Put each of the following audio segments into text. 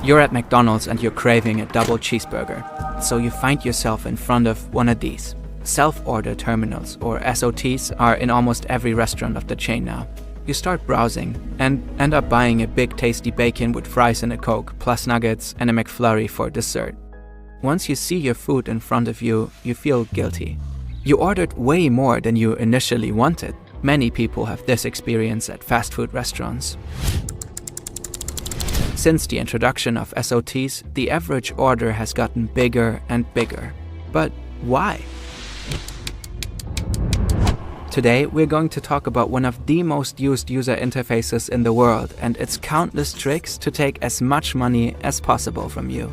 You're at McDonald's and you're craving a double cheeseburger. So you find yourself in front of one of these. Self-order terminals, or SOTs, are in almost every restaurant of the chain now. You start browsing and end up buying a big tasty bacon with fries and a Coke, plus nuggets and a McFlurry for dessert. Once you see your food in front of you, you feel guilty. You ordered way more than you initially wanted. Many people have this experience at fast food restaurants. Since the introduction of SOTs, the average order has gotten bigger and bigger. But why? Today, we're going to talk about one of the most used user interfaces in the world and its countless tricks to take as much money as possible from you.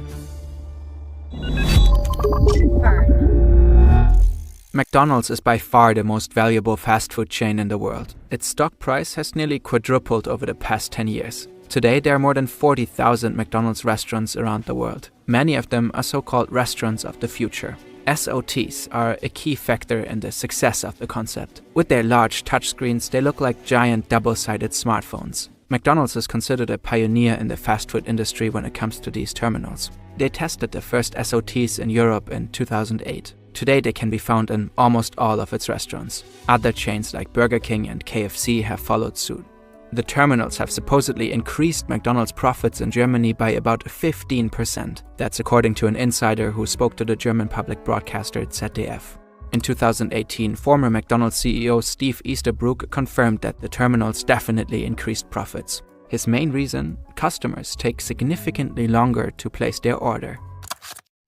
McDonald's is by far the most valuable fast food chain in the world. Its stock price has nearly quadrupled over the past 10 years. Today, there are more than 40,000 McDonald's restaurants around the world. Many of them are so-called restaurants of the future. SOTs are a key factor in the success of the concept. With their large touchscreens, they look like giant double-sided smartphones. McDonald's is considered a pioneer in the fast food industry when it comes to these terminals. They tested the first SOTs in Europe in 2008. Today they can be found in almost all of its restaurants. Other chains like Burger King and KFC have followed suit. The terminals have supposedly increased McDonald's profits in Germany by about 15%. That's according to an insider who spoke to the German public broadcaster ZDF. In 2018, former McDonald's CEO Steve Easterbrook confirmed that the terminals definitely increased profits. His main reason? Customers take significantly longer to place their order.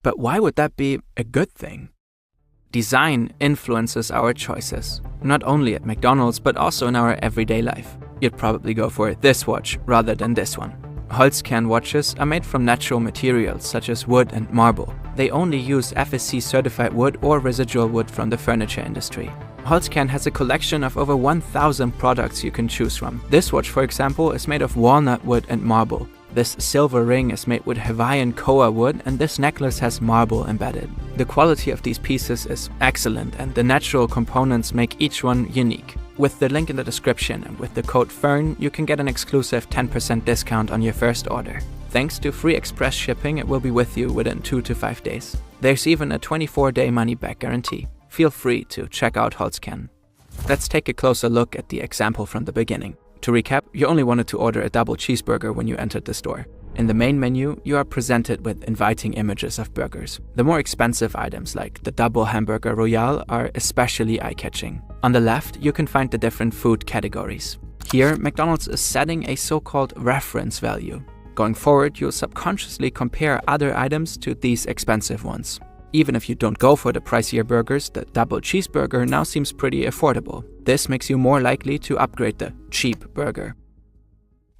But why would that be a good thing? Design influences our choices, not only at McDonald's but also in our everyday life. You'd probably go for this watch rather than this one. Holzkern watches are made from natural materials such as wood and marble. They only use FSC certified wood or residual wood from the furniture industry. Holzkern has a collection of over 1,000 products you can choose from. This watch, for example, is made of walnut wood and marble. This silver ring is made with Hawaiian koa wood, and this necklace has marble embedded. The quality of these pieces is excellent, and the natural components make each one unique. With the link in the description and with the code FERN, you can get an exclusive 10% discount on your first order. Thanks to free express shipping, it will be with you within 2 to 5 days. There's even a 24-day money-back guarantee. Feel free to check out Holzkern. Let's take a closer look at the example from the beginning. To recap, you only wanted to order a double cheeseburger when you entered the store. In the main menu, you are presented with inviting images of burgers. The more expensive items, like the double hamburger royale, are especially eye-catching. On the left, you can find the different food categories. Here, McDonald's is setting a so-called reference value. Going forward, you'll subconsciously compare other items to these expensive ones. Even if you don't go for the pricier burgers, the double cheeseburger now seems pretty affordable. This makes you more likely to upgrade the cheap burger.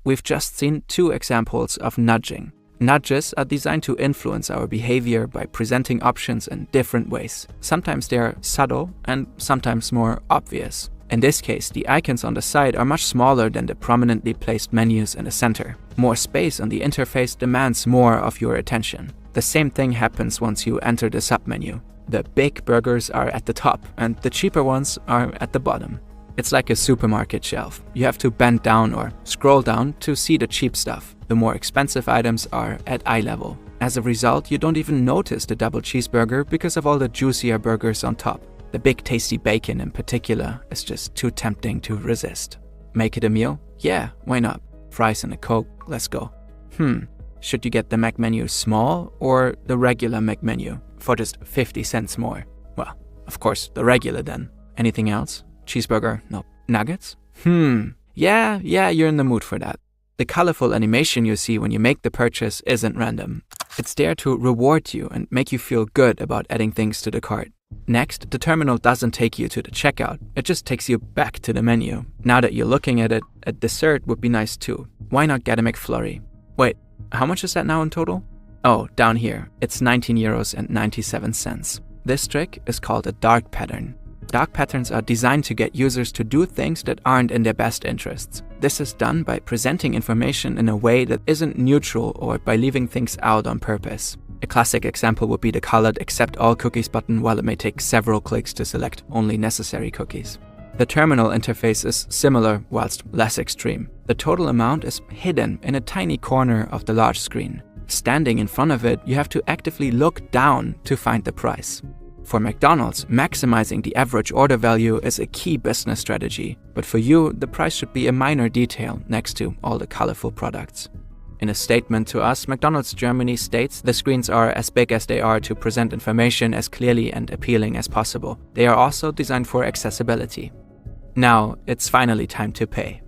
We've just seen 2 examples of nudging. Nudges are designed to influence our behavior by presenting options in different ways. Sometimes they are subtle and sometimes more obvious. In this case, the icons on the side are much smaller than the prominently placed menus in the center. More space on the interface demands more of your attention. The same thing happens once you enter the submenu. The big burgers are at the top and the cheaper ones are at the bottom. It's like a supermarket shelf. You have to bend down or scroll down to see the cheap stuff. The more expensive items are at eye level. As a result, you don't even notice the double cheeseburger because of all the juicier burgers on top. The big tasty bacon in particular is just too tempting to resist. Make it a meal? Yeah, why not? Fries and a Coke, let's go. Should you get the McMenu small or the regular McMenu for just 50 cents more? Well, of course, the regular then. Anything else? Cheeseburger? No. Nuggets? Yeah, you're in the mood for that. The colorful animation you see when you make the purchase isn't random. It's there to reward you and make you feel good about adding things to the cart. Next, the terminal doesn't take you to the checkout, it just takes you back to the menu. Now that you're looking at it, a dessert would be nice too. Why not get a McFlurry? Wait, how much is that now in total? Oh, down here, it's 19.97 euros. This trick is called a dark pattern. Dark patterns are designed to get users to do things that aren't in their best interests. This is done by presenting information in a way that isn't neutral or by leaving things out on purpose. A classic example would be the colored Accept All Cookies button, while it may take several clicks to select only necessary cookies. The terminal interface is similar, whilst less extreme. The total amount is hidden in a tiny corner of the large screen. Standing in front of it, you have to actively look down to find the price. For McDonald's, maximizing the average order value is a key business strategy, but for you, the price should be a minor detail next to all the colorful products. In a statement to us, McDonald's Germany states the screens are as big as they are to present information as clearly and appealing as possible. They are also designed for accessibility. Now, it's finally time to pay.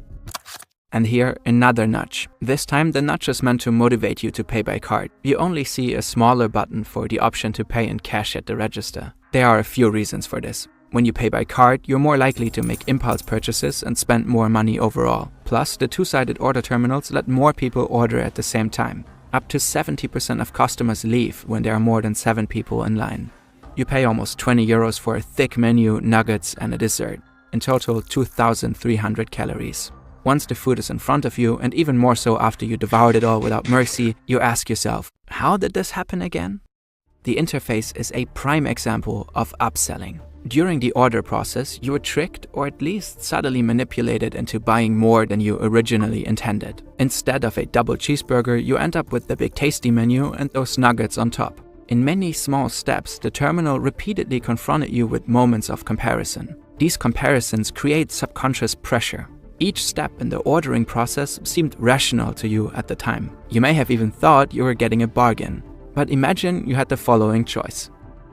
And here, another nudge. This time, the nudge is meant to motivate you to pay by card. You only see a smaller button for the option to pay in cash at the register. There are a few reasons for this. When you pay by card, you're more likely to make impulse purchases and spend more money overall. Plus, the two-sided order terminals let more people order at the same time. Up to 70% of customers leave when there are more than 7 people in line. You pay almost 20 euros for a thick menu, nuggets, and a dessert. In total, 2,300 calories. Once the food is in front of you, and even more so after you devoured it all without mercy, you ask yourself, how did this happen again? The interface is a prime example of upselling. During the order process, you were tricked or at least subtly manipulated into buying more than you originally intended. Instead of a double cheeseburger, you end up with the Big Tasty menu and those nuggets on top. In many small steps, the terminal repeatedly confronted you with moments of comparison. These comparisons create subconscious pressure. Each step in the ordering process seemed rational to you at the time. You may have even thought you were getting a bargain. But imagine you had the following choice: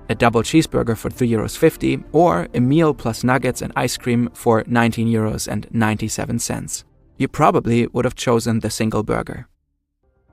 a double cheeseburger for 3.50 euros or a meal plus nuggets and ice cream for 19.97 euros. You probably would have chosen the single burger.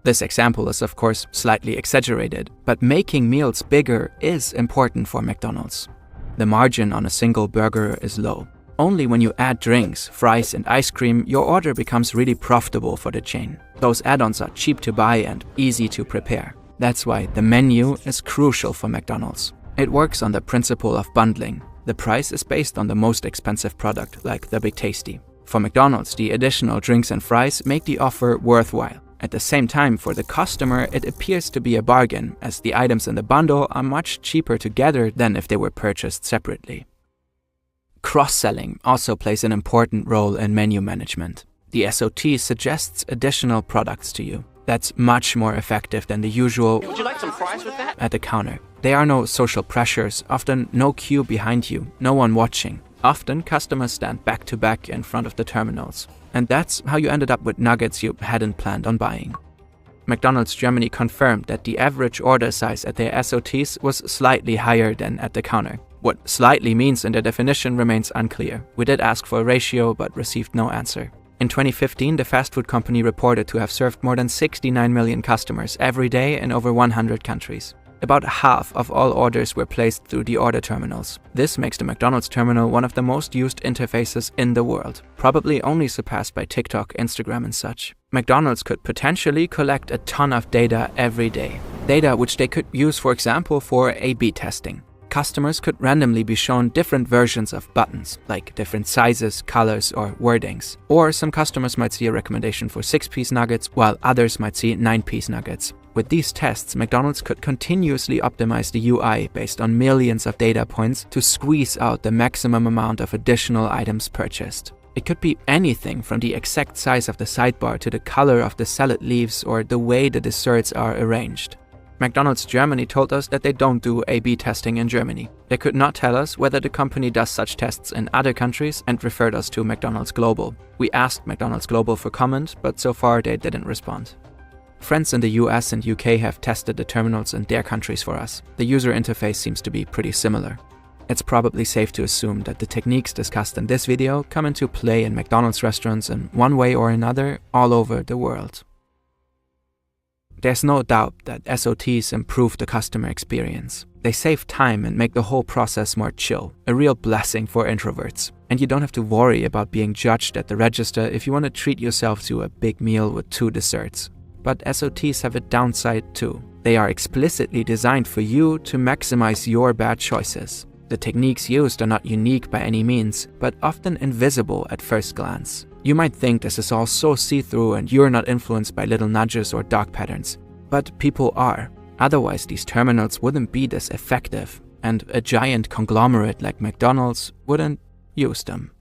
This example is of course slightly exaggerated, but making meals bigger is important for McDonald's. The margin on a single burger is low. Only when you add drinks, fries and ice cream, your order becomes really profitable for the chain. Those add-ons are cheap to buy and easy to prepare. That's why the menu is crucial for McDonald's. It works on the principle of bundling. The price is based on the most expensive product, like the Big Tasty. For McDonald's, the additional drinks and fries make the offer worthwhile. At the same time, for the customer, it appears to be a bargain, as the items in the bundle are much cheaper together than if they were purchased separately. Cross-selling also plays an important role in menu management. The SOT suggests additional products to you. That's much more effective than the usual "Would you like some fries with that?" at the counter. There are no social pressures, often no queue behind you, no one watching. Often customers stand back to back in front of the terminals. And that's how you ended up with nuggets you hadn't planned on buying. McDonald's Germany confirmed that the average order size at their SOTs was slightly higher than at the counter. What slightly means in their definition remains unclear. We did ask for a ratio but received no answer. In 2015, the fast food company reported to have served more than 69 million customers every day in over 100 countries. About half of all orders were placed through the order terminals. This makes the McDonald's terminal one of the most used interfaces in the world, probably only surpassed by TikTok, Instagram and such. McDonald's could potentially collect a ton of data every day. Data which they could use, for example, for A/B testing. Customers could randomly be shown different versions of buttons, like different sizes, colors, or wordings. Or some customers might see a recommendation for 6-piece nuggets, while others might see 9-piece nuggets. With these tests, McDonald's could continuously optimize the UI based on millions of data points to squeeze out the maximum amount of additional items purchased. It could be anything from the exact size of the sidebar to the color of the salad leaves or the way the desserts are arranged. McDonald's Germany told us that they don't do A/B testing in Germany. They could not tell us whether the company does such tests in other countries and referred us to McDonald's Global. We asked McDonald's Global for comment, but so far they didn't respond. Friends in the US and UK have tested the terminals in their countries for us. The user interface seems to be pretty similar. It's probably safe to assume that the techniques discussed in this video come into play in McDonald's restaurants in one way or another all over the world. There's no doubt that SOTs improve the customer experience. They save time and make the whole process more chill, a real blessing for introverts. And you don't have to worry about being judged at the register if you want to treat yourself to a big meal with 2 desserts. But SOTs have a downside too. They are explicitly designed for you to maximize your bad choices. The techniques used are not unique by any means, but often invisible at first glance. You might think this is all so see-through and you're not influenced by little nudges or dark patterns. But people are. Otherwise, these terminals wouldn't be this effective, and a giant conglomerate like McDonald's wouldn't use them.